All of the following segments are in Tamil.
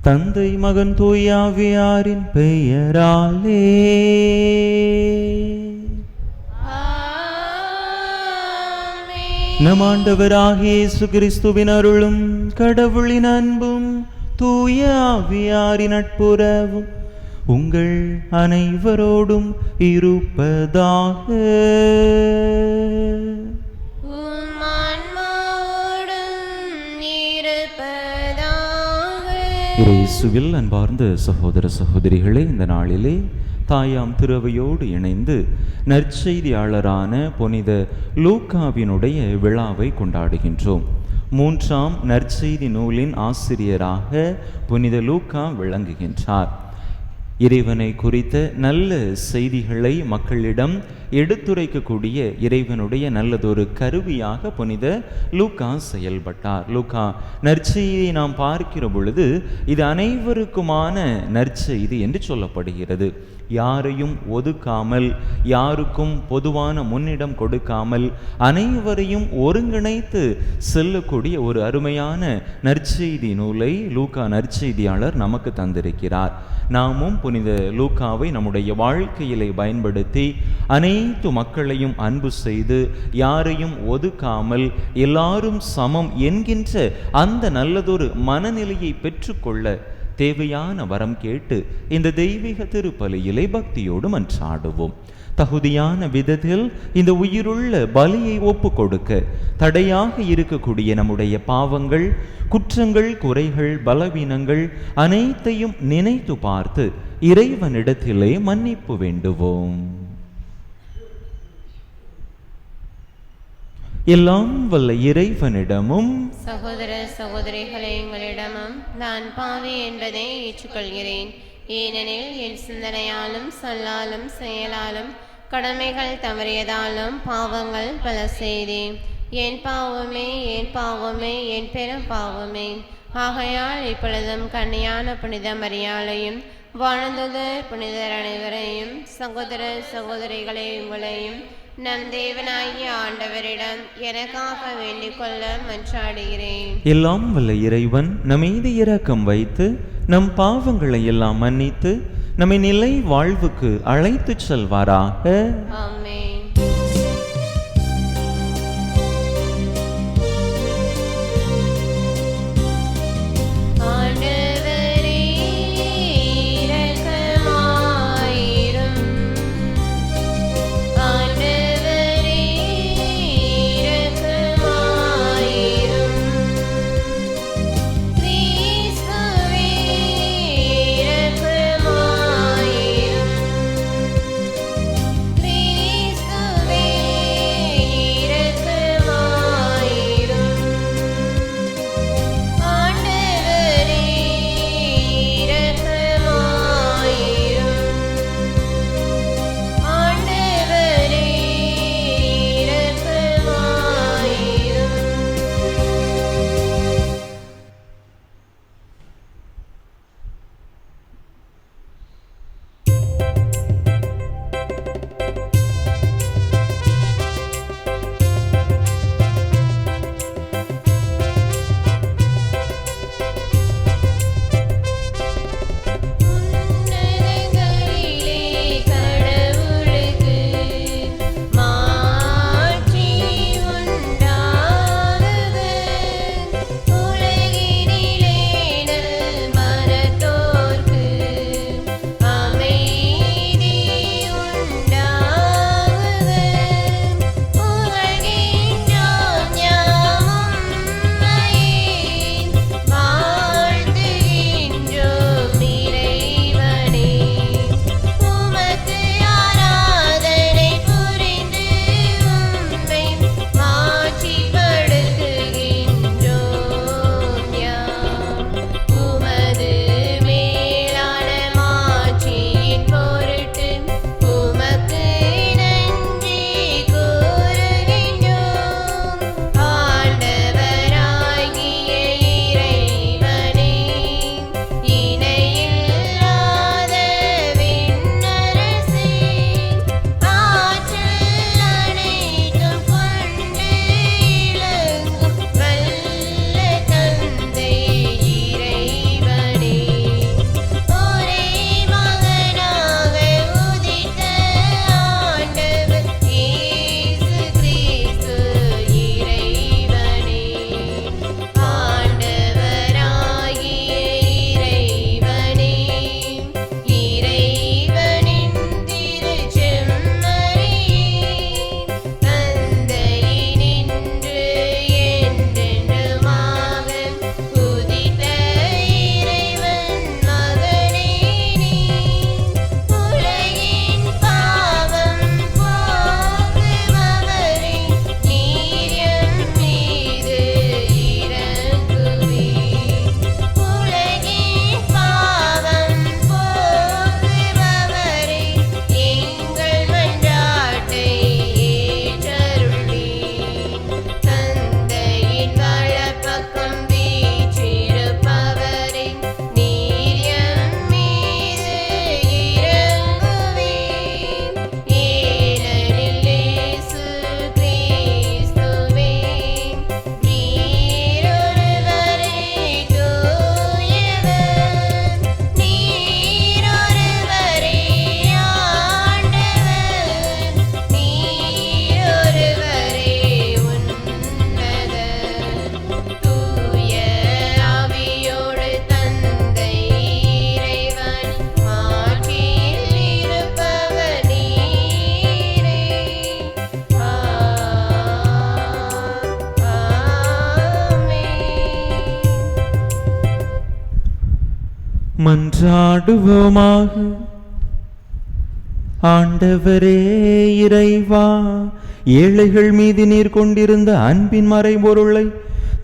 தந்தை மகன் தூய ஆவியாரின் பெயராலே நம் ஆண்டவராகிய இயேசு கிறிஸ்துவின் அருளும் கடவுளின் அன்பும் தூய ஆவியாரின் நட்புறவும் உங்கள் அனைவரோடும் இருப்பதாக. இயேசுவில் அன்பார்ந்த சகோதர சகோதரிகளே, இந்த நாளிலே தாயாம் திருவையோடு இணைந்து நற்செய்தியாளரான புனித லூக்காவினுடைய விழாவை கொண்டாடுகின்றோம். 3ஆம் நற்செய்தி நூலின் ஆசிரியராக புனித லூக்கா விளங்குகின்றார். இறைவனை குறித்த நல்ல செய்திகளை மக்களிடம் எடுத்துரைக்கக்கூடிய இறைவனுடைய நல்லதொரு கருவியாக புனித லூக்கா செயல்பட்டார். லூக்கா நற்செய்தியை நாம் பார்க்கிற பொழுது இது அனைவருக்குமான நற்செய்தி என்று சொல்லப்படுகிறது. யாரையும் ஒதுக்காமல், யாருக்கும் பொதுவான முன்னிடம் கொடுக்காமல், அனைவரையும் ஒருங்கிணைத்து செல்லக்கூடிய ஒரு அருமையான நற்செய்தி நூலை லூக்கா நற்செய்தியாளர் நமக்கு தந்திருக்கிறார். நாமும் புனித லூக்காவை நம்முடைய வாழ்க்கையிலே பயன்படுத்தி அனைத்து மக்களையும் அன்பு செய்து, யாரையும் ஒதுக்காமல், எல்லாரும் சமம் என்கின்ற அந்த நல்லதொரு மனநிலையை பெற்றுக்கொள்ள தேவையான வரம் கேட்டு இந்த தெய்வீக திருப்பலியிலே பக்தியோடு மன்றாடுவோம். தகுதியான விதத்தில் இந்த உயிருள்ள பலியை ஒப்பு கொடுக்க தடையாக இருக்கக்கூடிய நம்முடைய பாவங்கள், குற்றங்கள், குறைகள், பலவீனங்கள் அனைத்தையும் நினைத்து பார்த்து இறைவனிடத்திலே மன்னிப்பு வேண்டுவோம். எல்லாம் வல்ல இறைவனிடமும் சகோதர சகோதரிகளே, எங்களிடமும் நான் பாவி என்பதை ஏற்றுக்கொள்கிறேன். ஏனெனில் என் சிந்தனையாலும் சொல்லாலும் செயலாலும் கடமைகள் தவறியதாலும் பாவங்கள் பல செய்தேன். என் பாவமே, என் பாவமே, என் பெரும் பாவமே. ஆகையால் இப்பொழுதும் கன்னியான புனித மரியாளையும் வானதுதர் புனிதர் அனைவரையும் சகோதர சகோதரிகளை உங்களையும் நம் தேவனாகிய ஆண்டவரிடம் எனக்காக வேண்டிக் கொள்ள மன்றாடுகிறேன். எல்லாம் வல்ல இறைவன் நம் மீது இரக்கம் வைத்து நம் பாவங்களை எல்லாம் மன்னித்து நம்மை நிலை வாழ்வுக்கு அழைத்துச் செல்வாராக. ஆமென். மன்றாடுவோமாக. ஆண்டவரே இறைவா, ஏழைகள் மீது நீர் கொண்டிருந்த அன்பின் மறைபொருளை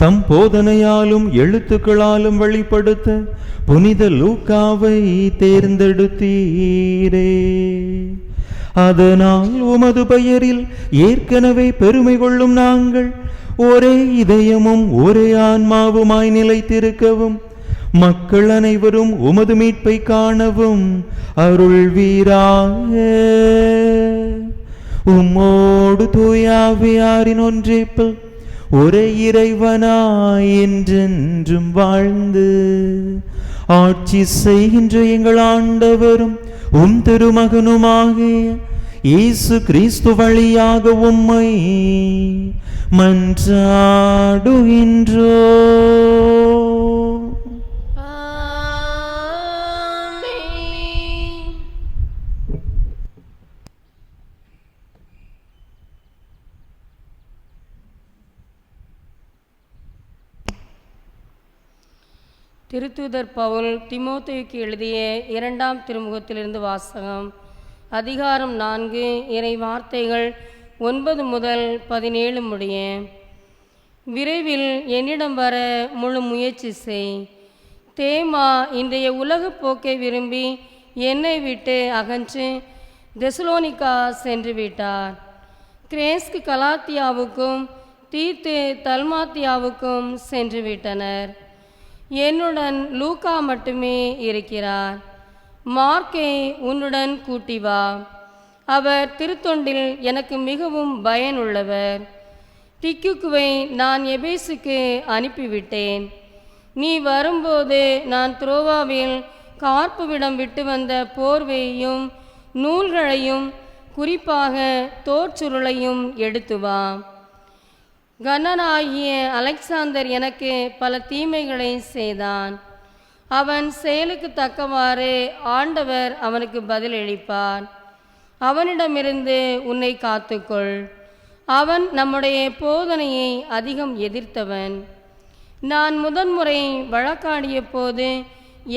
தம் போதனையாலும் எழுத்துக்களாலும் வெளிப்படுத்த புனித லூக்காவை தேர்ந்தெடுத்தீரே. அதனால் உமது பெயரில் ஏற்கனவே பெருமை கொள்ளும் நாங்கள் ஒரே இதயமும் ஒரே ஆன்மாவுமாய் நிலைத்திருக்கவும், மக்கள் அனைவரும் உமது மீட்பை காணவும் அருள்வீராக. உம்மோடு தூயாவியாரின் ஒன்றிப்பில் ஒரே இறைவனாய் என்றென்றும் வாழ்ந்து ஆட்சி செய்கின்ற எங்கள் ஆண்டவரும் உம் திருமகனுமாகிய இயேசு கிறிஸ்து வழியாக உம்மை மன்றாடுகின்றோ. திருத்தூதர் பவுல் தீமோத்தேயுக்கு எழுதிய 2ஆம் திருமுகத்திலிருந்து வாசகம். அதிகாரம் 4, இறை வார்த்தைகள் 9 முதல் 17 முடிய. விரைவில் என்னிடம் வர முழு முயற்சி செய். தேமா இன்றைய உலகப் போக்கை விரும்பி என்னை விட்டு அகன்று தெசலோனிக்கா சென்று விட்டார். கிரேஸ்கு கலாத்தியாவுக்கும் தீத்து தல்மாத்தியாவுக்கும் சென்று விட்டனர். என்னுடன் லூக்கா மட்டுமே இருக்கிறார். மார்க்கை உன்னுடன் கூட்டி வா. அவர் திருத்தொண்டில் எனக்கு மிகவும் பயனுள்ளவர். திக்குக்குவை நான் எபேசுக்கு அனுப்பிவிட்டேன். நீ வரும்போது நான் துரோவாவில் கார்ப்புவிடம் விட்டு வந்த போர்வையையும் நூல்களையும் குறிப்பாக தோற்சுருளையும் எடுத்து வா. கனனாகிய அலெக்சாந்தர் எனக்கு பல தீமைகளை செய்தான். அவன் செயலுக்கு தக்கவாறு ஆண்டவர் அவனுக்கு பதிலளிப்பார். அவனிடமிருந்து உன்னை காத்துக்கொள். அவன் நம்முடைய போதனையை அதிகம் எதிர்த்தவன். நான் முதன்முறை வழக்காடிய போது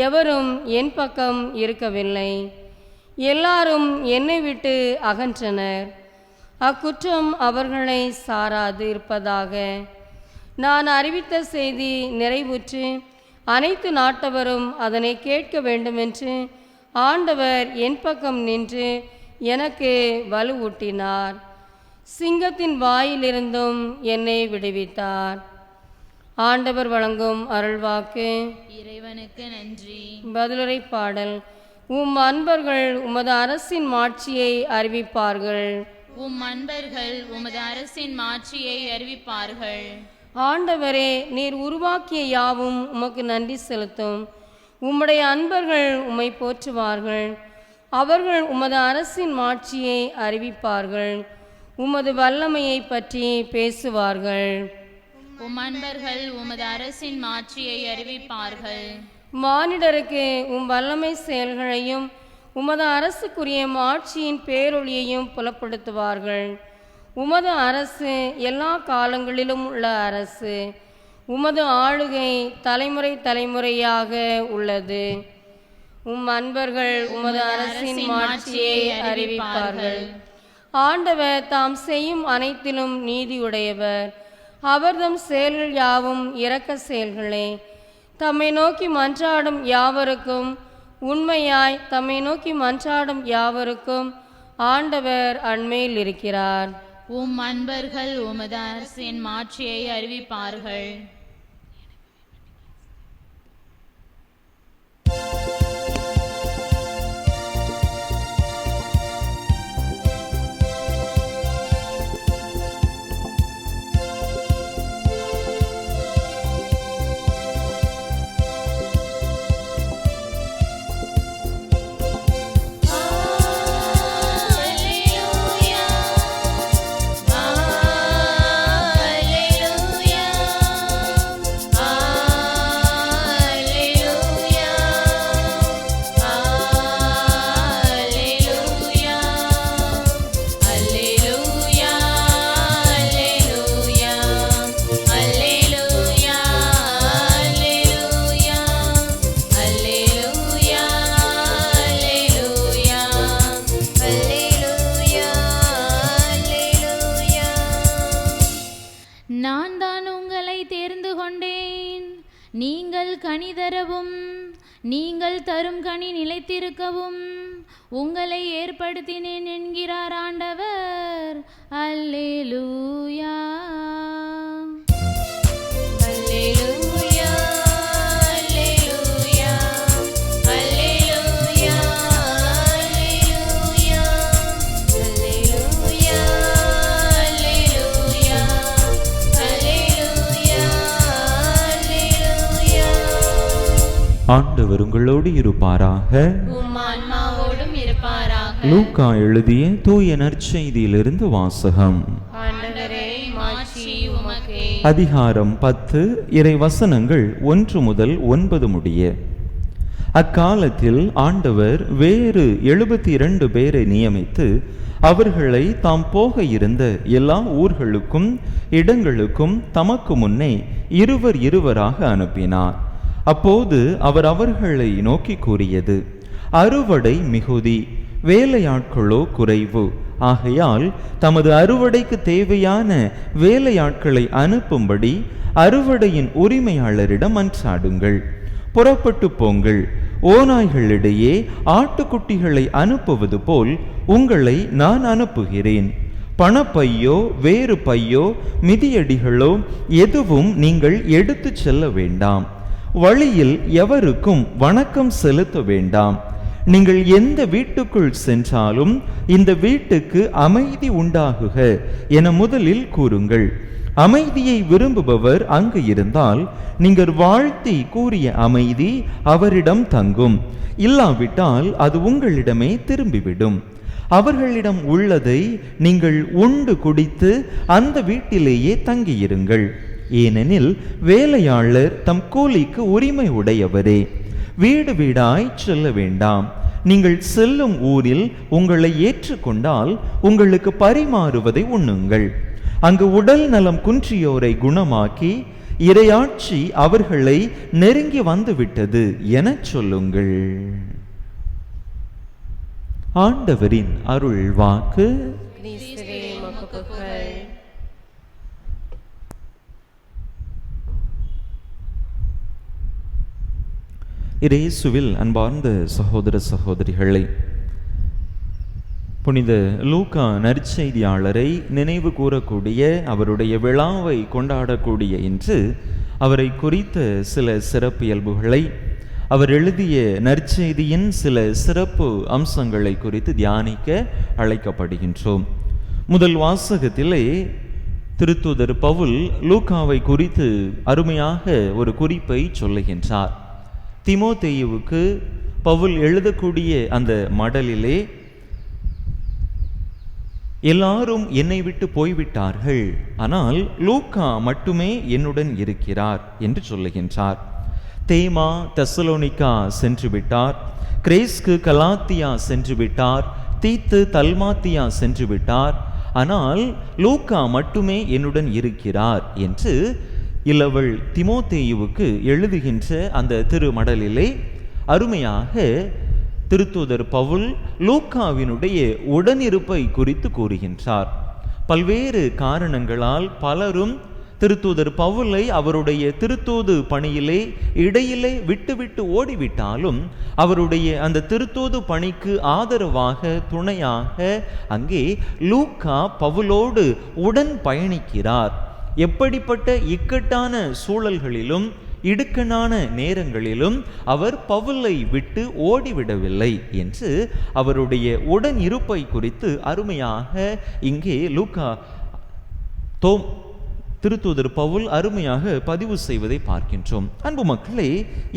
எவரும் என் பக்கம் இருக்கவில்லை. எல்லாரும் என்னை விட்டு அகன்றனர். அக்குற்றம் அவர்களை சாராது இருப்பதாக. நான் அறிவித்த செய்தி நிறைவுற்று அனைத்து நாட்டவரும் அதனை கேட்க வேண்டுமென்று ஆண்டவர் என் பக்கம் நின்று எனக்கு வலுவூட்டினார். சிங்கத்தின் வாயிலிருந்தும் என்னை விடுவித்தார். ஆண்டவர் வழங்கும் அருள்வாக்கு. இறைவனுக்கு நன்றி. பதிலுரை பாடல். உம் அன்பர்கள் உமது அரசின் மாட்சியை அறிவிப்பார்கள். உம் அன்பர்கள் உமது அரசின் மாட்சியை அறிவிப்பார்கள். ஆண்டவரே, நீர் உருவாக்கிய யாவும் உமக்கு நன்றி செலுத்தும். உம்முடைய அன்பர்கள் உம்மை போற்றுவார்கள். அவர்கள் உமது அரசின் மாட்சியை அறிவிப்பார்கள். உமது வல்லமையை பற்றி பேசுவார்கள். உம் அன்பர்கள் உமது அரசின் மாட்சியை அறிவிப்பார்கள். மானிடருக்கு உம் வல்லமை செயல்களையும் உமது அரசுக்குரிய ஆட்சியின் பேரொளியையும் புலப்படுத்துவார்கள். உமது அரசு எல்லா காலங்களிலும் உள்ள அரசு. உமது ஆளுகை தலைமுறை தலைமுறையாக உள்ளது. உம் அன்பர்கள் உமது அரசின் மாட்சியை அறிவிப்பார்கள். ஆண்டவர் தாம் செய்யும் அனைத்திலும் நீதியுடையவர். அவர்தம் செயல்கள் யாவும் இரக்க செயல்களே. தம்மை நோக்கி மன்றாடும் யாவருக்கும் உண்மையாய் தம்மை நோக்கி மன்றாடும் யாவருக்கும் ஆண்டவர் அண்மையில் இருக்கிறார். உம் அன்பர்கள் உமது அரசின் மாட்சியை அறிவிப்பார்கள். Alleluia, alleluia. நீங்கள் கனி தரவும் நீங்கள் தரும் கனி நிலைத்திருக்கவும் உங்களை ஏற்படுத்தினேன் என்கிறார் ஆண்டவர். அல்லேலூயா. அல்லேலூயா, அல்லேலூயா, அல்லேலூயா, அல்லேலூயா, அல்லேலூயா, அல்லேலூயா, அல்லேலூயா, அல்லேலூயா. ஆண்டவர் உங்களோடு இருப்பாராக. உம் ஆன்மாவோடும் இருப்பாராக. லூக்கா எழுதிய தூய நற்செய்தியிலிருந்து வாசகம். ஆண்டவரே, மாட்சி உமக்கே. அதிகாரம் 10 இறை வசனங்கள் 1 முதல் 9 முடிய. அக்காலத்தில் ஆண்டவர் வேறு 72 பேரை நியமித்து அவர்களை தாம் போக இருந்த எல்லா ஊர்களுக்கும் இடங்களுக்கும் தமக்கு முன்னே இருவராக அனுப்பினார். அப்போது அவர் அவர்களை நோக்கி கூறியது, அறுவடை மிகுதி, வேலையாட்களோ குறைவு. ஆகையால் தமது அறுவடைக்கு தேவையான வேலையாட்களை அனுப்பும்படி அறுவடையின் உரிமையாளரிடம் மன்றாடுங்கள். புறப்பட்டு போங்கள். ஓநாய்களிடையே ஆட்டுக்குட்டிகளை அனுப்புவது போல் உங்களை நான் அனுப்புகிறேன். பணப்பையோ வேறு பையோ மிதியடிகளோ எதுவும் நீங்கள் எடுத்துச் செல்ல வேண்டாம். வழியில் எவருக்கும் வணக்கம் செலுத்த வேண்டாம். நீங்கள் எந்த வீட்டுக்குள் சென்றாலும் இந்த வீட்டுக்கு அமைதி உண்டாகுக என முதலில் கூறுங்கள். அமைதியை விரும்புபவர் அங்கு இருந்தால் நீங்கள் வாழ்த்தி கூறிய அமைதி அவரிடம் தங்கும். இல்லாவிட்டால் அது உங்களிடமே திரும்பிவிடும். அவர்களிடம் உள்ளதை நீங்கள் உண்டு குடித்து அந்த வீட்டிலேயே தங்கியிருங்கள். ஏனெனில் வேலையாளர் தம் கூலிக்கு உரிமை உடையவரே. வீடு வீடாய் செல்ல வேண்டாம். நீங்கள் செல்லும் ஊரில் உங்களை ஏற்றுக்கொண்டால் உங்களுக்கு பரிமாறுவதை உண்ணுங்கள். அங்கு உடல் நலம் குன்றியோரை குணமாக்கி இறையாட்சி அவர்களை நெருங்கி வந்துவிட்டது என சொல்லுங்கள். ஆண்டவரின் அருள் வாக்கு. கிறிஸ்துவே உமக்கு புகழ். இயேசுவில் அன்பார்ந்த சகோதர சகோதரிகளை, புனித லூக்கா நற்செய்தியாளரை நினைவு கூறக்கூடிய அவருடைய விழாவை கொண்டாடக்கூடிய இன்று அவரை குறித்த சில சிறப்பியல்புகளை, அவர் எழுதிய நற்செய்தியின் சில சிறப்பு அம்சங்களை குறித்து தியானிக்க அழைக்கப்படுகின்றோம். முதல் வாசகத்திலே திருத்தூதர் பவுல் லூக்காவை குறித்து அருமையாக ஒரு குறிப்பை சொல்லுகின்றார். தீமோத்தேயுவுக்கு பவுல் எழுதக்கூடிய அந்த மடலிலே, எல்லாரும் என்னை விட்டு போய்விட்டார்கள், ஆனால் லூக்கா மட்டுமே என்னுடன் இருக்கிறார் என்று சொல்லுகின்றார். தேமா தெசலோனிக்கா சென்று விட்டார், கிரேஸ்கு கலாத்தியா சென்று விட்டார், தீத்து தல்மாத்தியா சென்று விட்டார், ஆனால் லூக்கா மட்டுமே என்னுடன் இருக்கிறார் என்று இளவல் தீமோத்தேயுவுக்கு எழுதுகின்ற அந்த திருமடலிலே அருமையாக திருத்தூதர் பவுல் லூக்காவினுடைய உடனிருப்பை குறித்து கூறுகின்றார். பல்வேறு காரணங்களால் பலரும் திருத்தூதர் பவுலை அவருடைய திருத்தூது பணியிலே இடையிலே விட்டுவிட்டு ஓடிவிட்டாலும் அவருடைய அந்த திருத்தூது பணிக்கு ஆதரவாக துணையாக அங்கே லூக்கா பவுலோடு உடன் பயணிக்கிறார். எப்படிப்பட்ட இக்கட்டான சூழல்களிலும் இடுக்கணான நேரங்களிலும் அவர் பவுலை விட்டு ஓடிவிடவில்லை என்று அவருடைய உடன் இருப்பை குறித்து அருமையாக இங்கே லூக்கா திருத்தூதர் பவுல் அருமையாக பதிவு செய்வதை பார்க்கின்றோம். அன்பு மக்களே,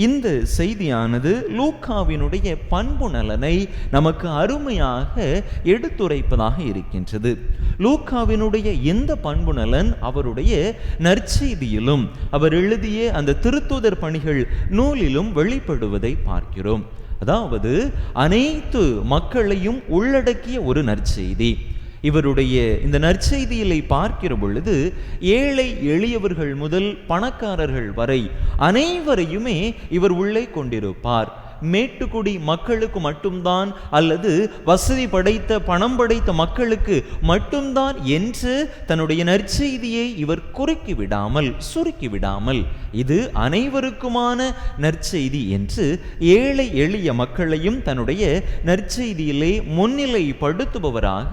இந்த செய்தியானது லூக்காவினுடைய பண்பு நலனை நமக்கு அருமையாக எடுத்துரைப்பதாக இருக்கின்றது. லூக்காவினுடைய எந்த பண்பு நலன் அவருடைய நற்செய்தியிலும் அவர் எழுதிய அந்த திருத்தூதர் பணிகள் நூலிலும் வெளிப்படுவதை பார்க்கிறோம். அதாவது அனைத்து மக்களையும் உள்ளடக்கிய ஒரு நற்செய்தி. இவருடைய இந்த நற்செய்தியிலே பார்க்கிற பொழுது ஏழை எளியவர்கள் முதல் பணக்காரர்கள் வரை அனைவரையுமே இவர் உள்ளே கொண்டிருப்பார். மேட்டுக்குடி மக்களுக்கு மட்டும்தான் அல்லது வசதி படைத்த பணம் படைத்த மக்களுக்கு மட்டும்தான் என்று தன்னுடைய நற்செய்தியை இவர் குறுக்கி விடாமல் சுருக்கி விடாமல் இது அனைவருக்குமான நற்செய்தி என்று ஏழை எளிய மக்களையும் தன்னுடைய நற்செய்தியிலே முன்னிலைப்படுத்துபவராக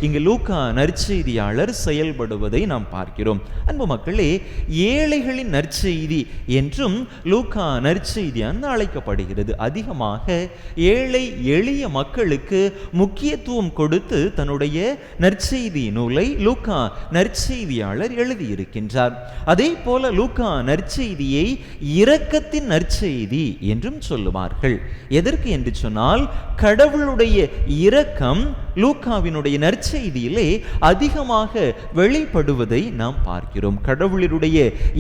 இங்கு லூக்கா நற்செய்தியாளர் செயல்படுவதை நாம் பார்க்கிறோம். அன்பு மக்களே, ஏழைகளின் நற்செய்தி என்றும் லூக்கா நற்செய்தியான் அழைக்கப்படுகிறது. அதிகமாக ஏழை எளிய மக்களுக்கு முக்கியத்துவம் கொடுத்து தன்னுடைய நற்செய்தி நூலை லூக்கா நற்செய்தியாளர் எழுதியிருக்கின்றார். அதே போல லூக்கா நற்செய்தியை இரக்கத்தின் நற்செய்தி என்றும் சொல்லுவார்கள். எதற்கு என்று சொன்னால், கடவுளுடைய இரக்கம் லூக்காவினுடைய நற்செய்தியிலே அதிகமாக வெளிப்படுவதை நாம் பார்க்கிறோம். கடவுளுடைய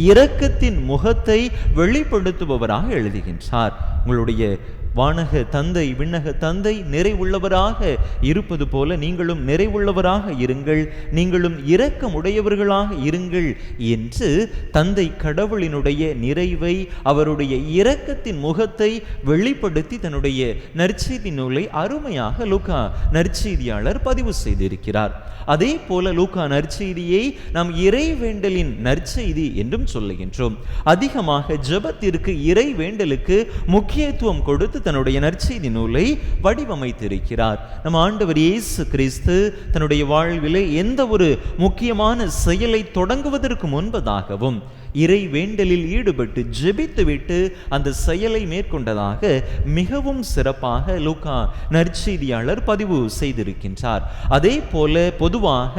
இரக்கத்தின் முகத்தை வெளிப்படுத்துபவராக எழுதுகின்றார். உங்களுடைய வானக தந்தை விண்ணக தந்தை நிறைவுள்ளவராக இருப்பது போல நீங்களும் நிறைவுள்ளவராக இருங்கள், நீங்களும் இரக்கமுடையவர்களாக இருங்கள் என்று தந்தை கடவுளினுடைய நிறைவை, அவருடைய இரக்கத்தின் முகத்தை வெளிப்படுத்தி தன்னுடைய நற்செய்தி நூலை அருமையாக லூக்கா நற்செய்தியாளர் பதிவு செய்திருக்கிறார். அதே போல லூக்கா நற்செய்தியை நாம் இறைவேண்டலின் நற்செய்தி என்றும் சொல்லுகின்றோம். அதிகமாக ஜெபத்திற்கு இறைவேண்டலுக்கு முக்கியத்துவம் கொடுத்து தன்னுடைய நற்செய்தி நூலை வடிவமைத்திருக்கிறார். நம் ஆண்டவர் இயேசு கிறிஸ்து தன்னுடைய வாழ்விலே எந்த ஒரு முக்கியமான செயலை தொடங்குவதற்கு முன்பதாகவும் இறை வேண்டலில் ஈடுபட்டு ஜெபித்துவிட்டு அந்த செயலை மேற்கொண்டதாக மிகவும் சிறப்பாக லூக்கா நற்செய்தியாளர் பதிவு செய்திருக்கின்றார். அதே போல பொதுவாக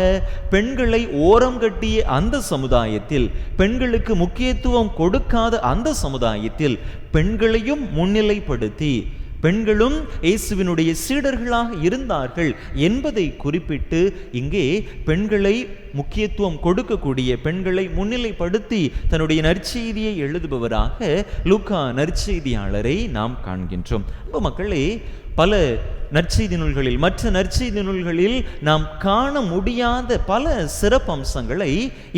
பெண்களை ஓரம் கட்டிய அந்த சமுதாயத்தில், பெண்களுக்கு முக்கியத்துவம் கொடுக்காத அந்த சமுதாயத்தில் பெண்களையும் முன்னிலைப்படுத்தி பெண்களும் இயேசுவினுடைய சீடர்களாக இருந்தார்கள் என்பதை குறிப்பிட்டு இங்கே பெண்களை முக்கியத்துவம் கொடுக்கக்கூடிய, பெண்களை முன்னிலைப்படுத்தி தன்னுடைய நற்செய்தியை எழுதுபவராக லூக்கா நற்செய்தியாளரை நாம் காண்கின்றோம். மக்களே, பல நற்செய்தி நூல்களில், மற்ற நற்செய்தி நூல்களில் நாம் காண முடியாத பல சிறப்பம்சங்களை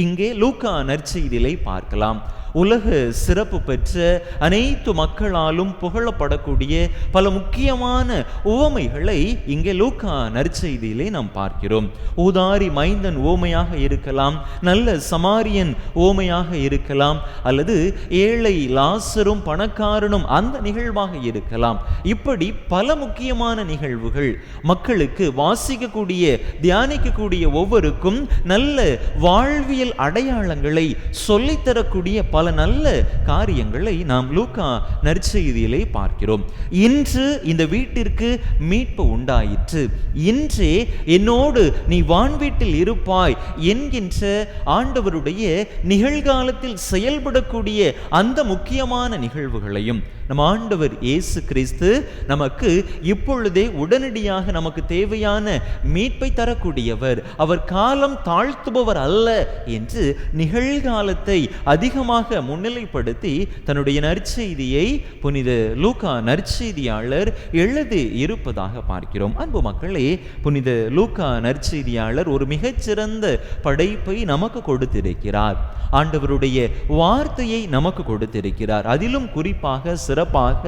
இங்கே லூக்கா நற்செய்தியிலே பார்க்கலாம். உலக சிறப்பு பெற்ற அனைத்து மக்களாலும் புகழப்படக்கூடிய பல முக்கியமான உவமைகளை இங்கே லூக்கா நற்செய்தியிலே நாம் பார்க்கிறோம். ஊதாரி மைந்தன் ஓமையாக இருக்கலாம், நல்ல சமாரியன் ஓமையாக இருக்கலாம், அல்லது ஏழை லாசரும் பணக்காரனும் அந்த நிகழ்வாக இருக்கலாம். இப்படி பல முக்கியமான நிகழ்வுகள் மக்களுக்கு வாசிக்கக்கூடிய, தியானிக்கக்கூடிய ஒவ்வொருக்கும் நல்ல வாழ்வியல் அடையாளங்களை சொல்லித்தரக்கூடிய பல நல்ல காரியங்களை நாம் லூக்கா நற்செய்தியிலே பார்க்கிறோம். இன்று இந்த வீட்டிற்கு மீட்பு உண்டாயிற்று, இன்றே என்னோடு நீ வான்வீட்டில் இருப்பாய் என்கின்ற ஆண்டவருடைய நிகழ்காலத்தில் செயல்படக்கூடிய அந்த முக்கியமான நிகழ்வுகளையும் நம் ஆண்டவர் இயேசு கிறிஸ்து நமக்கு இப்பொழுதே உடனடியாக நமக்கு தேவையான மீட்பை தரக்கூடியவர், அவர் காலம் தாழ்த்துபவர் அல்ல என்று நிகழ்காலத்தை அதிகமாக முன்னிலைப்படுத்தி தன்னுடைய நற்செய்தியை புனித லூக்கா நற்செய்தியாளர் எழுதி இருப்பதாக பார்க்கிறோம். அன்பு மக்களே, புனித லூக்கா நற்செய்தியாளர் ஒரு மிகச்சிறந்த படைப்பை நமக்கு கொடுத்திருக்கிறார். ஆண்டவருடைய வார்த்தையை நமக்கு கொடுத்திருக்கிறார். அதிலும் குறிப்பாக சிறப்பாக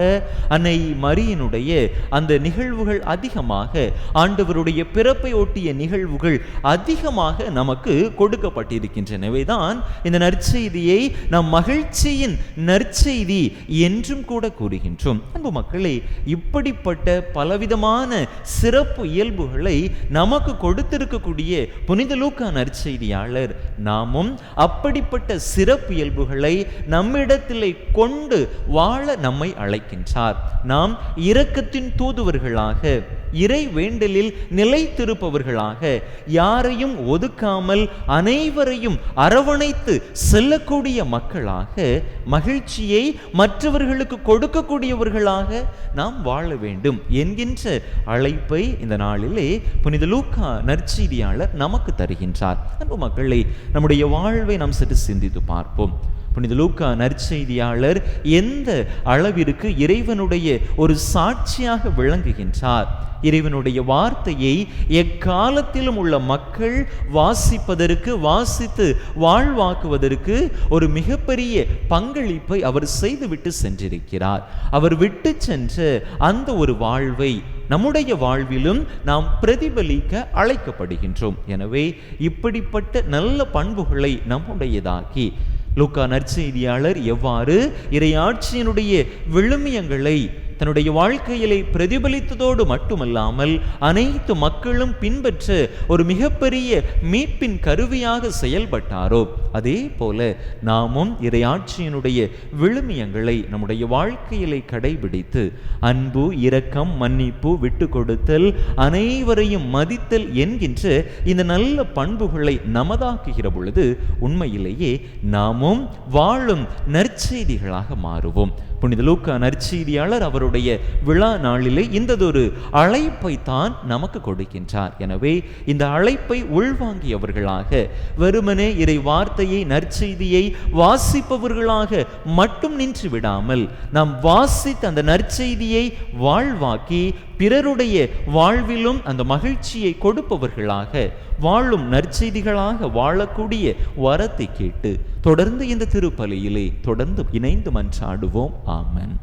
அன்னை மரியினுடைய அந்த நிகழ்வுகள் அதிகமாக, ஆண்டவருடைய பிறப்பை ஒட்டிய நிகழ்வுகள் அதிகமாக நமக்கு கொடுக்கப்பட்டிருக்கின்றனவேதான் இந்த நற்செய்தியை நாம் மகிழ்ச்சியின் நற்செய்தி என்றும் கூட கூறுகின்றோம். அன்பு மக்களே, இப்படிப்பட்ட பலவிதமான சிறப்பு இயல்புகளை நமக்கு கொடுத்திருக்கக்கூடிய புனித லூக்கா நற்செய்தியாளர் நாமும் அப்படிப்பட்ட சிறப்பு இயல்புகளை நம்மிடத்திலே கொண்டு வாழ நம்மை அழைக்கின்றார். நாம் இரக்கத்தின் தூதுவர்களாக, இறை வேண்டலில் நிலைத்திருப்பவர்களாக, யாரையும் ஒதுக்காமல் அனைவரையும் அரவணைத்து செல்லக்கூடிய மக்களாக, மகிழ்ச்சியை மற்றவர்களுக்கு கொடுக்கக்கூடியவர்களாக நாம் வாழ வேண்டும் என்கின்ற அழைப்பை இந்த நாளிலே புனித லூக்கா நற்செய்தியாளர் நமக்கு தருகின்றார். அன்பு மக்களே, நம்முடைய வாழ்வை நாம் சற்று சிந்தித்து பார்ப்போம். புனித லூக்கா நற்செய்தியாளர் எந்த அளவிற்கு இறைவனுடைய ஒரு சாட்சியாக விளங்குகின்றார். இறைவனுடைய வார்த்தையை எக்காலத்திலும் உள்ள மக்கள் வாசித்து வாழ்வாக்குவதற்கு ஒரு மிகப்பெரிய பங்களிப்பை அவர் செய்துவிட்டு சென்றிருக்கிறார். அவர் விட்டு சென்ற அந்த ஒரு வாழ்வை நம்முடைய வாழ்விலும் நாம் பிரதிபலிக்க அழைக்கப்படுகின்றோம். எனவே இப்படிப்பட்ட நல்ல பண்புகளை நம்முடையதாக்கி லூக்கா நற்செய்தியாளர் எவ்வாறு இறையாட்சியினுடைய விழுமியங்களை தன்னுடைய வாழ்க்கையிலே பிரதிபலித்ததோடு மட்டுமல்லாமல் அனைத்து மக்களும் பின்பற்ற ஒரு மிகப்பெரிய மீட்பின் கருவியாக செயல்பட்டாரோ, அதே போல நாமும் இறையாட்சியினுடைய விழுமியங்களை நம்முடைய வாழ்க்கையிலே கடைபிடித்து அன்பு, இரக்கம், மன்னிப்பு, விட்டு கொடுத்தல், அனைவரையும் மதித்தல் என்கின்ற இந்த நல்ல பண்புகளை நமதாக்குகிற பொழுது உண்மையிலேயே நாமும் வாழும் நற்செய்திகளாக மாறுவோம். புனித லூக்கா நற்செய்தியாளர் அவருடைய விழா நாளிலே இந்ததொரு அழைப்பை தான் நமக்கு கொடுக்கின்றார். எனவே இந்த அழைப்பை உள்வாங்கியவர்களாக, வெறுமனே இறை வார்த்தையை, நற்செய்தியை வாசிப்பவர்களாக மட்டும் நின்று விடாமல், நாம் வாசித்த அந்த நற்செய்தியை வாழ்வாக்கி பிறருடைய வாழ்விலும் அந்த மகிழ்ச்சியை கொடுப்பவர்களாக, வாழும் நற்செய்திகளாக வாழக்கூடிய வரத்தை கேட்டு தொடர்ந்து இந்த திருப்பலியிலே தொடர்ந்து இணைந்து மன்றாடுவோம். ஆமென்.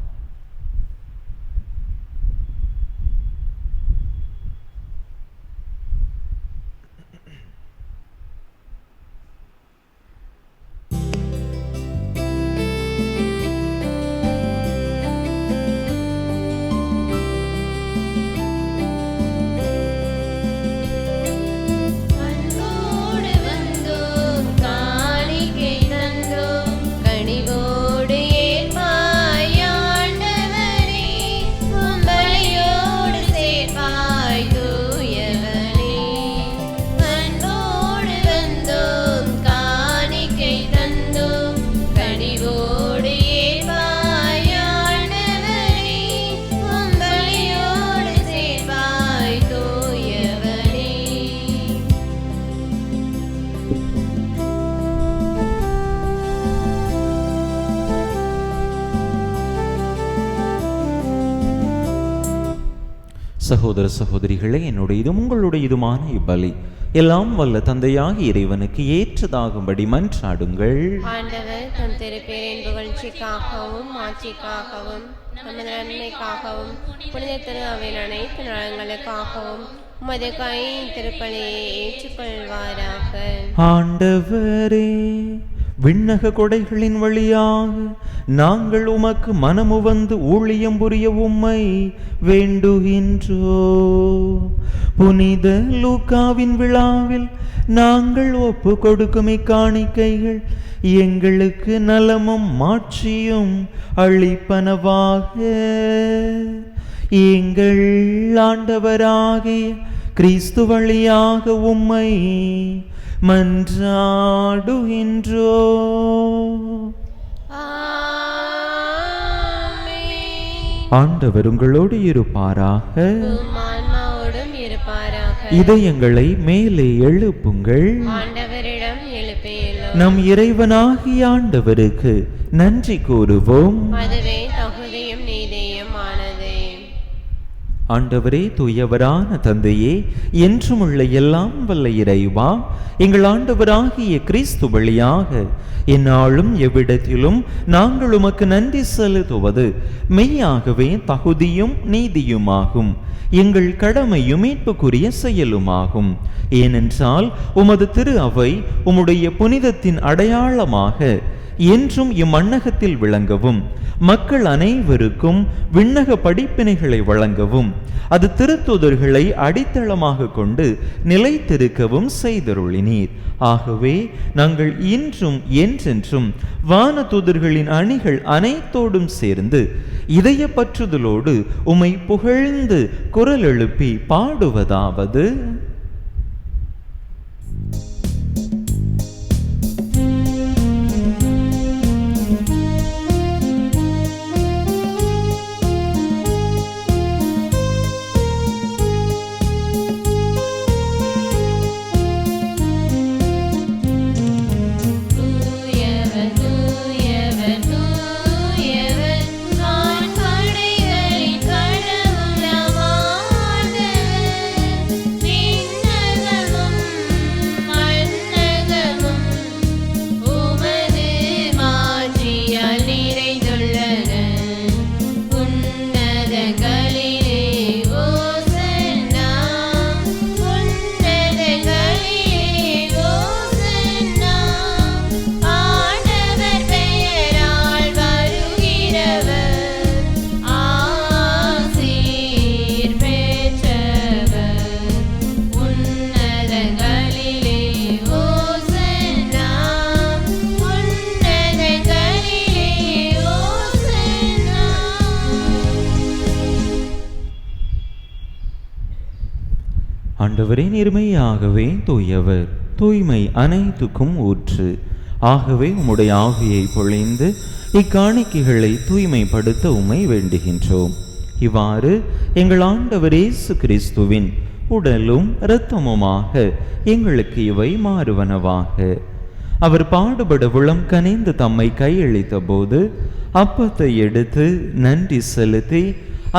சகோதர சகோதரிகளே, என்னுடையதும் உங்களுடையதுமான இப்பலி எல்லாம் வல்ல தந்தையாகி இறைவனுக்கு ஏற்றதாகும்படி மன்றாடுங்கள். ஆண்டவர் தம் திருப்பேரின் புகழ்ச்சிக்காகவும் ஆட்சிக்காகவும் நமது நன்மைக்காகவும் புனித திரு அவையின் அனைத்து நலங்களுக்காகவும் உமது கை திருப்பலியை ஏற்றுக்கொள்வாராக. ஆண்டவரே, விண்ணக கொடைகளின் வழியாக நாங்கள் உமக்கு மனமு வந்து ஊழியம் புரிய உம்மை வேண்டுகின்றோ. புனித லூக்காவின் விழாவில் நாங்கள் ஒப்பு கொடுக்கும் இக்காணிக்கைகள் எங்களுக்கு நலமும் மாட்சியும் அளிப்பனவாக. எங்கள் ஆண்டவராகிய கிறிஸ்து வழியாக உம்மை மன்றாடுகின்றோ. ஆண்டவர் உங்களோடு இருப்பாராக. ஆன்மாவோடும் இருப்பாராக. இதயங்களை மேலே எழுப்புங்கள். ஆண்டவரிடம் எழுப்பியுள்ளோம். நம் இறைவனாகிய ஆண்டவருக்கு நன்றி கூறுவோம். அதுவே தகுதியும் நீதியும் ஆனது. ஆண்டவரே, தூயவரான தந்தையே, என்றும் உள்ள எல்லாம் வல்ல இறைவா, எங்கள் ஆண்டவராகிய கிறிஸ்து வழியாக எந்நாளும் எவ்விடத்திலும் நாங்கள் உமக்கு நன்றி செலுத்துவது மெய்யாகவே தகுதியும் நீதியுமாகும், எங்கள் கடமையும் மீட்புக்குரிய செயலுமாகும். ஏனென்றால் உமது திரு அவை உம்முடைய புனிதத்தின் அடையாளமாக என்றும் இம்மண்ணகத்தில் விளங்கவும், மக்கள் அனைவருக்கும் விண்ணக படிப்பினைகளை வழங்கவும், அது திருத்தூதர்களை அடித்தளமாக கொண்டு நிலைத்திருக்கவும் செய்தருளினீர். ஆகவே நாங்கள் இன்றும் என்றென்றும் வான தூதர்களின் அணிகள் அனைத்தோடும் சேர்ந்து இதய பற்றுதலோடு உம்மை புகழ்ந்து குரல் எழுப்பி பாடுவதாவது: தூயவர் ஆண்டவரே, நேர்மையாகவே தூயவர், தூய்மை அனைத்துக்கும் ஊற்று. ஆகவே உம்முடைய ஆவியை பொழிந்து இக்காணிக்கைகளை தூய்மைப்படுத்த உம்மை வேண்டுகின்றோம். இவ்வாறு எங்கள் ஆண்டவர் இயேசு கிறிஸ்துவின் உடலும் இரத்தமுமாக எங்களுக்கு இவை மாறுவனவாக. அவர் பாடுபட உளம் கனிந்து தம்மை கையளித்த போது அப்பத்தை எடுத்து நன்றி செலுத்தி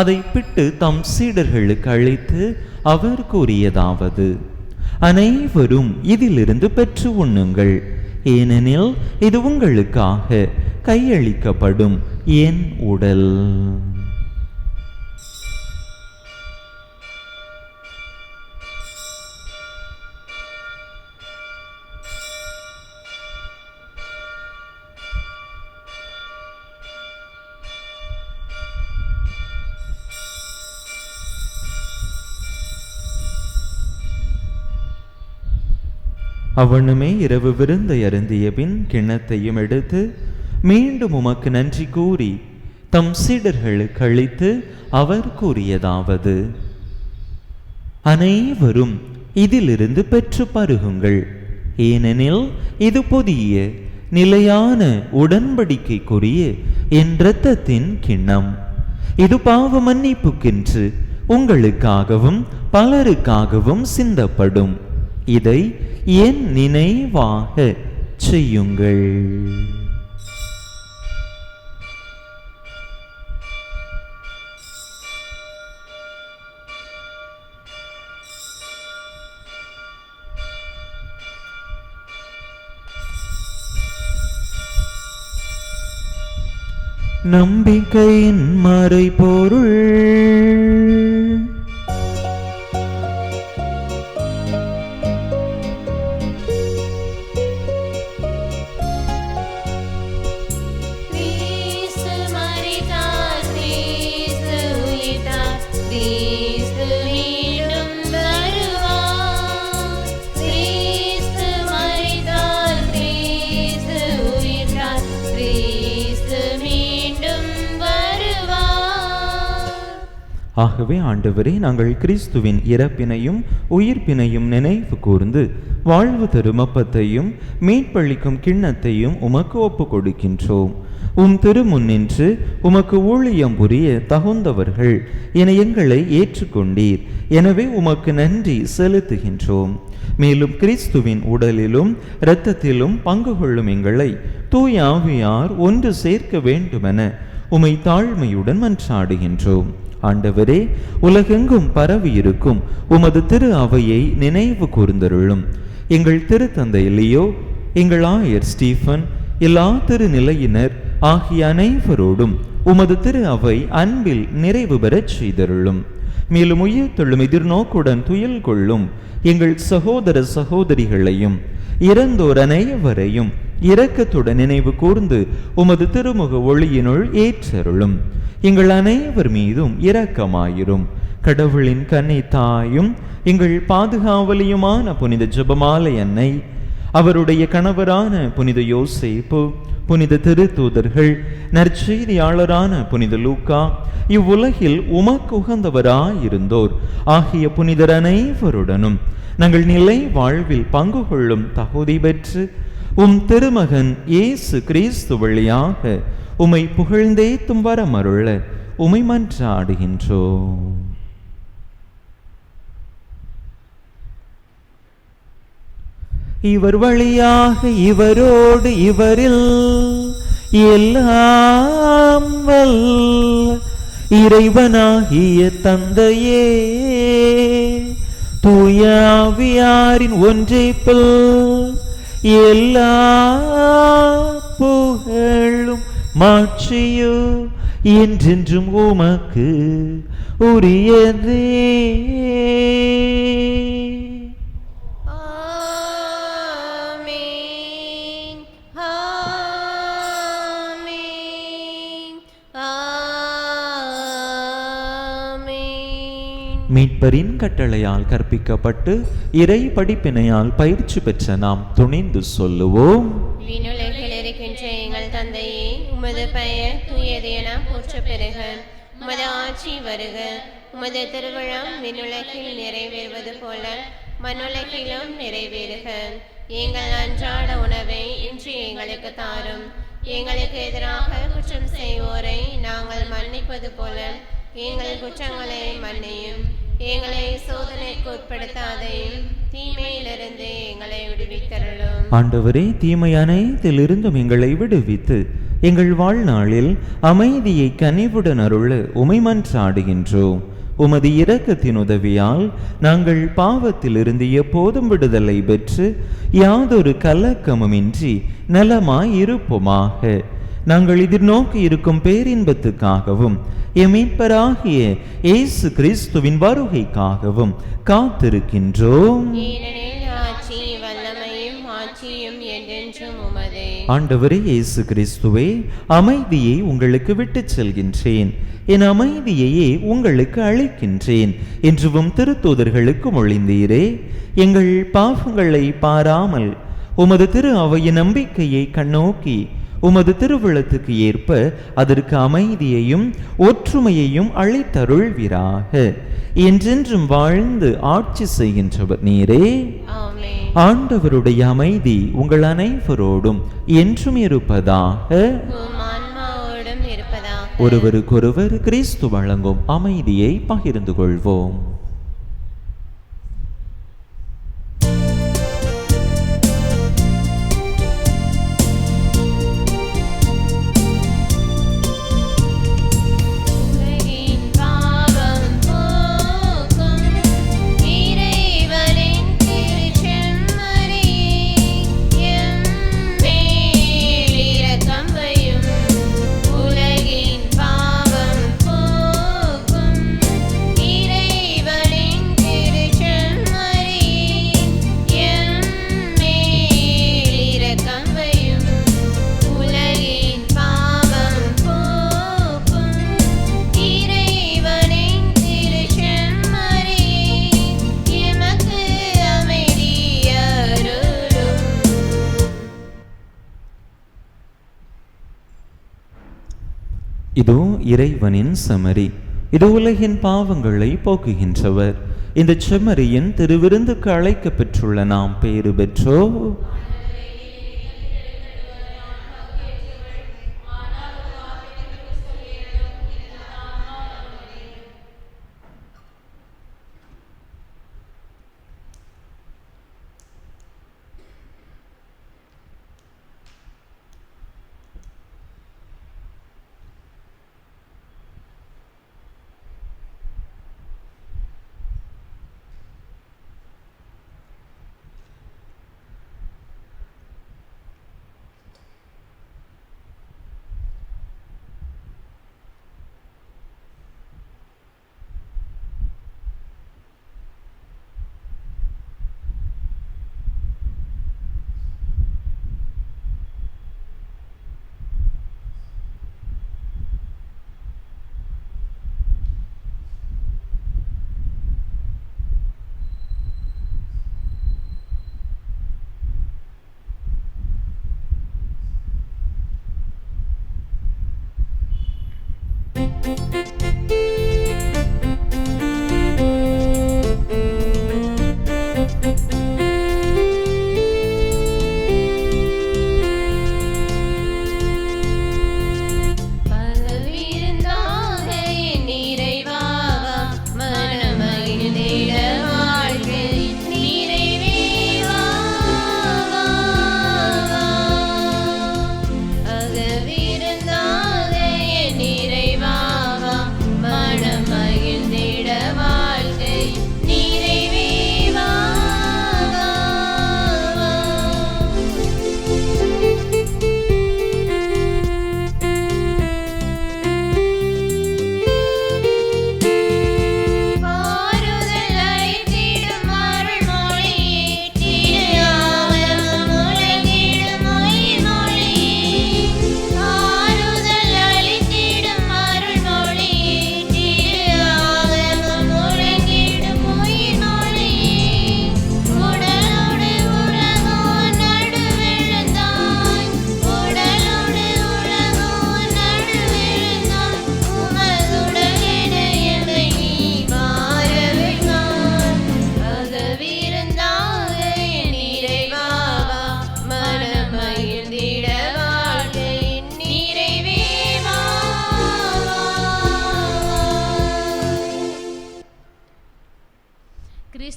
அதை பிட்டு தம் சீடர்களுக்கு அளித்து அவர் கூறியதாவது: அனைவரும் இதிலிருந்து பெற்று உண்ணுங்கள், ஏனெனில் இது உங்களுக்காக கையளிக்கப்படும் என் உடல். அவனுமே இரவு விருந்தை அருந்திய பின் கிண்ணத்தையும் எடுத்து மீண்டும் உமக்கு நன்றி கூறி தம் சீடர்களுக்கு அளித்து அவர் கூறியதாவது: அனைவரும் இதிலிருந்து பெற்று பருகுங்கள், ஏனெனில் இது புதிய நிலையான உடன்படிக்கைக்குரிய என் இரத்தத்தின் கிண்ணம். இது பாவ மன்னிப்புக்கென்று உங்களுக்காகவும் பலருக்காகவும் சிந்தப்படும். இதை என் நினைவாக செய்யுங்கள். நம்பிக்கையின் மறைபொருள். ஆகவே ஆண்டவரே, நாங்கள் கிறிஸ்துவின் இறப்பினையும் உயிர்ப்பினையும் நினைவு கூர்ந்து வாழ்வு தரும் அப்பத்தையும் மீட்பளிக்கும் கிண்ணத்தையும் உமக்கு ஒப்பு கொடுக்கின்றோம். உம் திருமுன்னின்று உமக்கு ஊழியம் புரிய தகுந்தவர்கள் என எங்களை ஏற்றுக்கொண்டீர். எனவே உமக்கு நன்றி செலுத்துகின்றோம். மேலும் கிறிஸ்துவின் உடலிலும் இரத்தத்திலும் பங்கு கொள்ளும் எங்களை தூய ஆவியார் ஒன்று சேர்க்க வேண்டுமென உமை தாழ்மையுடன் மன்றாடுகின்றோம். ஆண்டவரே, உலகெங்கும் பரவி இருக்கும் உமது திரு அவையை நினைவு கூர்ந்தருளும். எங்கள் திருத்தந்தை லியோ, எங்கள் ஆயர் ஸ்டீஃபன், எல்லா திருநிலையினர் ஆகிய அனைவரோடும் உமது திரு அவை அன்பில் நிறைவு பெறச் செய்தருளும். மேலும் உயிர்த்தெழும் எதிர்நோக்குடன் துயில் கொள்ளும் எங்கள் சகோதர சகோதரிகளையும் இறந்தோர் அனைவரையும் இரக்கத்துடன் நினைவு கூர்ந்து உமது திருமுக ஒளியினுள் ஏற்றருளும். எங்கள் அனைவர் மீதும் இரக்கமாயிரும். கடவுளின் கன்னி தாயும் எங்கள் பாதுகாவலியுமான புனித ஜெபமாலை அன்னை, அவருடைய கணவரான புனித யோசேப்பு, புனித திருத்தூதர்கள், நற்செய்தியாளரான புனித லூக்கா, இவ்வுலகில் உமக்கு உகந்தவராயிருந்தோர் ஆகிய புனிதர் அனைவருடனும் நாங்கள் நிலை வாழ்வில் பங்கு கொள்ளும் தகுதி பெற்று உம் திருமகன் இயேசு கிறிஸ்து வழியாக உமை புகழ்ந்தேத்தும் வரமருள உமை மன்றாடுகின்றோம். இவர் வழியாக இவரோடு இவரில் எல்லாம் வல்ல இறைவனாகிய தந்தையே, தூய ஆவியாரின் ஒன்றைப்பில் எல்லா புகழும் மாட்சியோ என்றென்றும் உமக்கு உரியதே. ஆமென், ஆமென், ஆமென். மீட்பரின் கட்டளையால் கற்பிக்கப்பட்டு இறை படிப்பினையால் பயிற்சி பெற்ற நாம் துணிந்து சொல்லுவோம்: விண்ணுலகில் இருக்கின்ற எங்கள் தந்தையே, உமது பெயர் தூயது என போற்ற பெறுக. உமது ஆட்சி வருக. உமது திருவிழம் விண்ணுலகில் நிறைவேறுவது போல மண்ணுலகிலும் நிறைவேறுக. எங்கள் அன்றாட உணவை இன்று எங்களுக்கு தாரும். எங்களுக்கு எதிராக குற்றம் செய்வோரை நாங்கள் மன்னிப்பது போல எங்கள் குற்றங்களை மன்னியும். எங்களை சோதனைக்கு உட்படுத்தாதையும் தீமையிலிருந்து எங்களை விடுவித்தருளும். ஆண்டவரே, தீமை அனைத்திலிருந்தும் எங்களை விடுவித்து எங்கள் வாழ்நாளில் அமைதியை கனிவுடன் அருள உமை மன்றாடுகின்றோம். உமது இரக்கத்தின் உதவியால் நாங்கள் பாவத்திலிருந்து எப்போதும் விடுதலை பெற்று யாதொரு கலக்கமுமின்றி நலமாய் இருப்போமாக. நாங்கள் எதிர்நோக்கி இருக்கும் பேரின்பத்துக்காகவும் எம் மீட்பராகிய இயேசு கிறிஸ்துவின் வருகைக்காகவும் காத்திருக்கின்றோம். ஏனெனில் ஆட்சி வல்லமையும் ஆட்சியும் என்றென்றும் உமதே. ஆண்டவரே இயேசு கிறிஸ்துவே, அமைதியை உங்களுக்கு விட்டுச் செல்கின்றேன், என் அமைதியையே உங்களுக்கு அளிக்கின்றேன் என்றும் திருத்தூதர்களுக்கு மொழிந்தீரே. எங்கள் பாவங்களை பாராமல் உமது திரு அவையின் நம்பிக்கையை கண்ணோக்கி உமது திருவிழத்துக்கு ஏற்ப அதற்கு அமைதியையும் ஒற்றுமையையும் அளித்தருள்வீராக. என்றென்றும் வாழ்ந்து ஆட்சி செய்கின்றவர் நீரே. ஆமென். ஆண்டவருடைய அமைதி உங்கள் அனைவரோடும் என்றும் இருப்பதாக. உம் ஆன்மாவோடும் இருப்பதாக. ஒருவருக்கொருவர் கிறிஸ்து வழங்கும் அமைதியை பகிர்ந்து கொள்வோம். இதோ இறைவனின் செம்மறி, இது உலகின் பாவங்களை போக்குகின்றவர். இந்த செம்மறியின் திருவிருந்துக்கு அழைக்க பெற்றுள்ள நாம் பேறு பெற்றோ.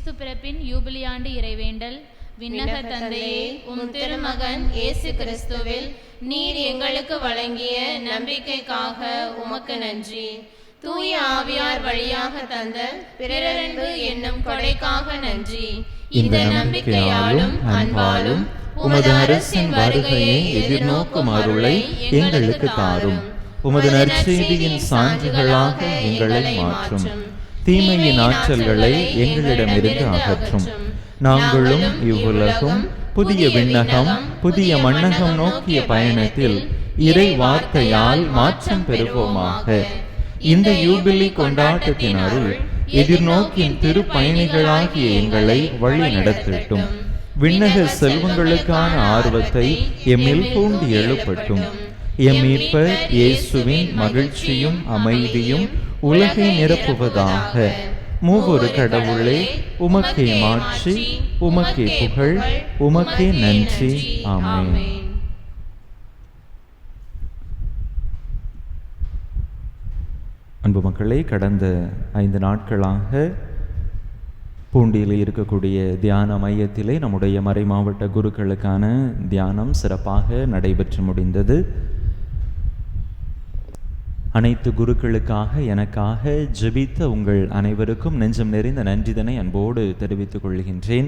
கிறிஸ்து பிறப்பின் யூபிலி ஆண்டு இறைவேண்டல். விண்ணக தந்தையே, உம் திருமகன் இயேசு கிறிஸ்துவில் நீர் எங்களுக்கு வழங்கிய நம்பிக்கைக்காக உமக்கு நன்றி. தூய ஆவியார் வழியாக தந்த பிறரன்பு என்னும் கொடைக்காக நன்றி. இந்த நம்பிக்கையாலும் அன்பாலும் உமது அரசின் வருகையை எதிர்நோக்கும் அருளை எங்களுக்கு தாரும். உமது நற்செய்தியின் சான்றுகளாக எங்களை மாற்றும். தீமையின் ஆற்றல்களை எங்களிடமிருந்து அகற்றும். நாங்களும் இவ்வுலகம் புதிய விண்ணகம் புதிய மண்ணகம் நோக்கிய பயணத்தில் இறை வார்த்தையால் மாற்றம் பெறுவோமாக. இந்த யூபிலி கொண்டாட்டத்தின் அருள் எதிர்நோக்கின் திருப்பயணிகளாகிய எங்களை வழி நடத்தட்டும். விண்ணக செல்வங்களுக்கான ஆர்வத்தை எம்மில் தூண்டி எழுப்பட்டும். எம் மீட்பர் இயேசுவின் மகிழ்ச்சியும் அமைதியும் உலகை நிரப்புவதாக. மூவொரு கடவுளே, உமக்கே மாட்சி, உமக்கே புகழ், உமக்கே நன்றி. ஆமென். அன்பு மக்களே, கடந்த 5 நாட்களாக பூண்டியில் இருக்கக்கூடிய தியான மையத்திலே நம்முடைய மறை மாவட்ட குருக்களுக்கான தியானம் சிறப்பாக நடைபெற்று முடிந்தது. அனைத்து குருக்களுக்காக எனக்காக ஜெபித்த உங்கள் அனைவருக்கும் நெஞ்சம் நிறைந்த நன்றிதனை அன்போடு தெரிவித்துக் கொள்கின்றேன்.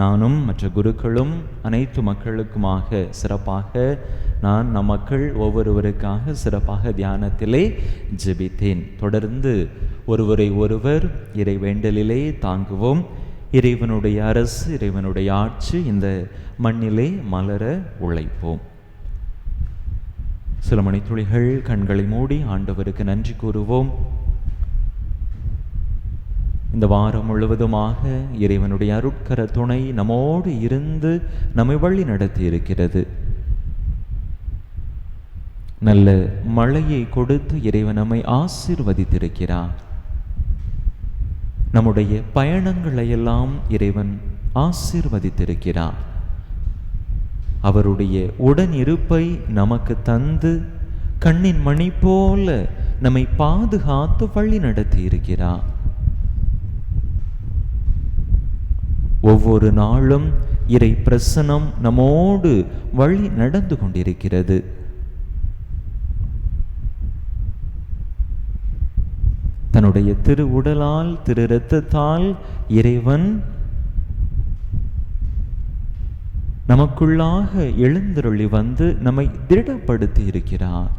நானும் மற்ற குருக்களும் அனைத்து மக்களுக்குமாக சிறப்பாக நம் மக்கள் ஒவ்வொருவருக்காக சிறப்பாக தியானத்திலே ஜெபித்தேன். தொடர்ந்து ஒருவரை ஒருவர் இறைவேண்டலிலே தாங்குவோம். இறைவனுடைய அரசு, இறைவனுடைய ஆட்சி இந்த மண்ணிலே மலர உழைப்போம். சில மணித்துளிகள் கண்களை மூடி ஆண்டவருக்கு நன்றி கூறுவோம். இந்த வாரம் முழுவதுமாக இறைவனுடைய அருட்கர துணை நம்மோடு இருந்து நம்மை வழி நடத்தி இருக்கிறது. நல்ல மழையை கொடுத்து இறைவன் நம்மை ஆசீர்வதித்திருக்கிறார். நம்முடைய பயணங்களை எல்லாம் இறைவன் ஆசீர்வதித்திருக்கிறார். அவருடைய உடன் இருப்பை நமக்கு தந்து கண்ணின் மணி போல நம்மை பாதுகாத்து வழி நடத்தி இருக்கிறார். ஒவ்வொரு நாளும் இறை பிரசன்னம் நம்மோடு வழி நடந்து கொண்டிருக்கிறது. தன்னுடைய திரு உடலால் திரு இரத்தத்தால் இறைவன் நமக்குள்ளாக எழுந்தருளி வந்து நம்மை திருடப்படுத்தி இருக்கிறார்.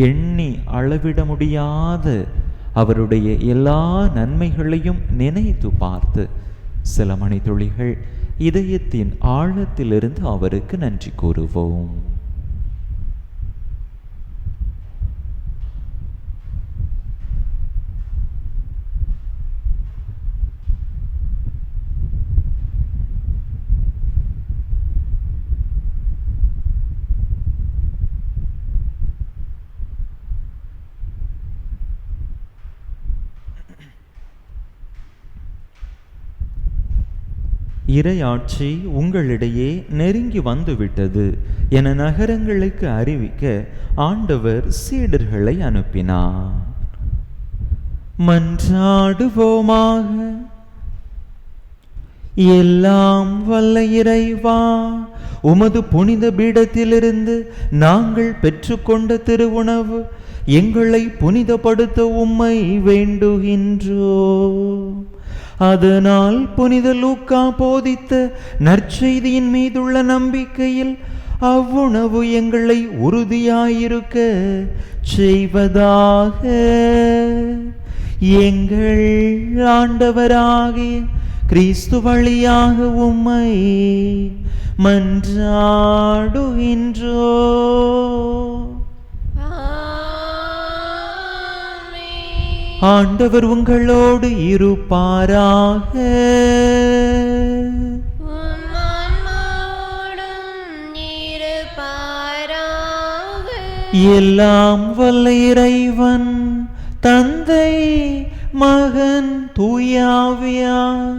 எண்ணி அளவிட முடியாத அவருடைய எல்லா நன்மைகளையும் நினைத்து பார்த்து சில மணித்துளிகள் இதயத்தின் ஆழத்திலிருந்து அவருக்கு நன்றி கூறுவோம். இறையாட்சி உங்களிடையே நெருங்கி வந்துவிட்டது என நகரங்களுக்கு அறிவிக்க ஆண்டவர் சீடர்களை அனுப்பினார். மன்றாடுவோமாக. எல்லாம் வல்ல இறைவா, உமது புனித பீடத்திலிருந்து நாங்கள் பெற்றுக்கொண்ட திருவுணவு எங்களை புனிதப்படுத்த உம்மை வேண்டுகின்றோம். அதனால் புனித லூக்கா போதித்த நற்செய்தியின் மீதுள்ள நம்பிக்கையில் அவ்வுணவு எங்களை உறுதியாயிருக்க செய்வதாக. எங்கள் ஆண்டவராகிய கிறிஸ்து வழியாக உம்மை மன்றாடுகின்றோம். ஆண்டவர் உங்களோடு இருப்பாராக. எல்லாம் வல்ல இறைவன் தந்தை மகன் தூயாவியார்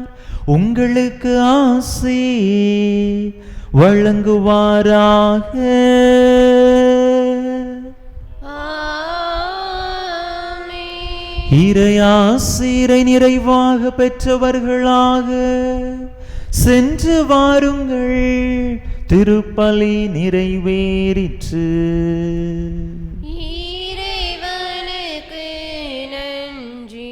உங்களுக்கு ஆசி வழங்குவாராக. இறையாசிரை நிறைவாக பெற்றவர்களாக சென்று வாருங்கள், திருப்பலி நிறைவேறிற்று. இறைவனுக்கு நன்றி.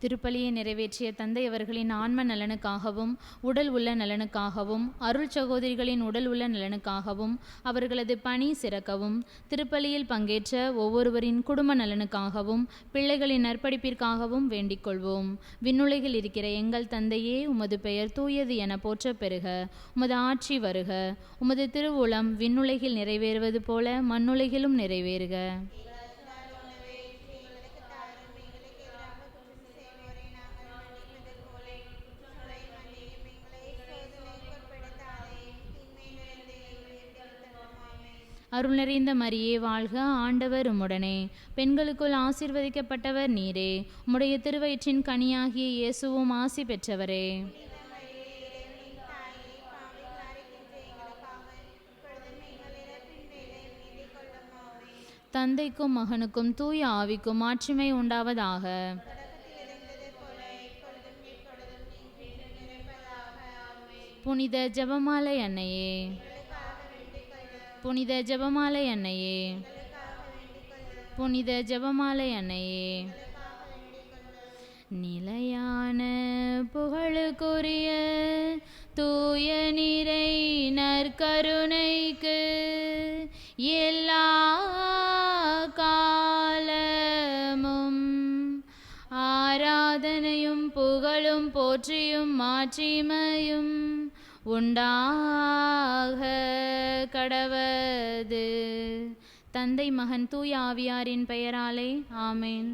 திருப்பலியை நிறைவேற்றிய தந்தை அவர்களின் ஆன்ம நலனுக்காகவும் உடல் உள்ள நலனுக்காகவும் அருள் சகோதரிகளின் உடல் உள்ள நலனுக்காகவும் அவர்களது பணி சிறக்கவும் திருப்பலியில் பங்கேற்ற ஒவ்வொருவரின் குடும்ப நலனுக்காகவும் பிள்ளைகளின் நற்படிப்பிற்காகவும் வேண்டிக் கொள்வோம். விண்ணுலகில் இருக்கிற எங்கள் தந்தையே, உமது பெயர் தூயது என போற்றப் பெறுக. உமது ஆட்சி வருக. உமது திருவுளம் விண்ணுலகில் நிறைவேறுவது போல மண்ணுலகிலும் நிறைவேறுக. அருள் நிறைந்த மரியே வாழ்க, ஆண்டவர் உம்முடனே, பெண்களுக்குள் ஆசீர்வதிக்கப்பட்டவர் நீரே. உம்முடைய திருவயிற்றின் கனியாகிய இயேசுவும் ஆசி பெற்றவரே. தந்தைக்கும் மகனுக்கும் தூய ஆவிக்கும் மாட்சிமை உண்டாவதாக. புனித ஜெபமாலை அன்னையே, புனித ஜெபமாலை அன்னையே, புனித ஜெபமாலை அன்னையே, நிலையான புகழுக்குரிய தூய நிறை நற்கருணைக்கு எல்லா காலமும் ஆராதனையும் புகழும் போற்றியும் மாட்சிமையும் உண்டாக கடவது. தந்தை மகன் தூய ஆவியாரின் பெயராலே ஆமேன்.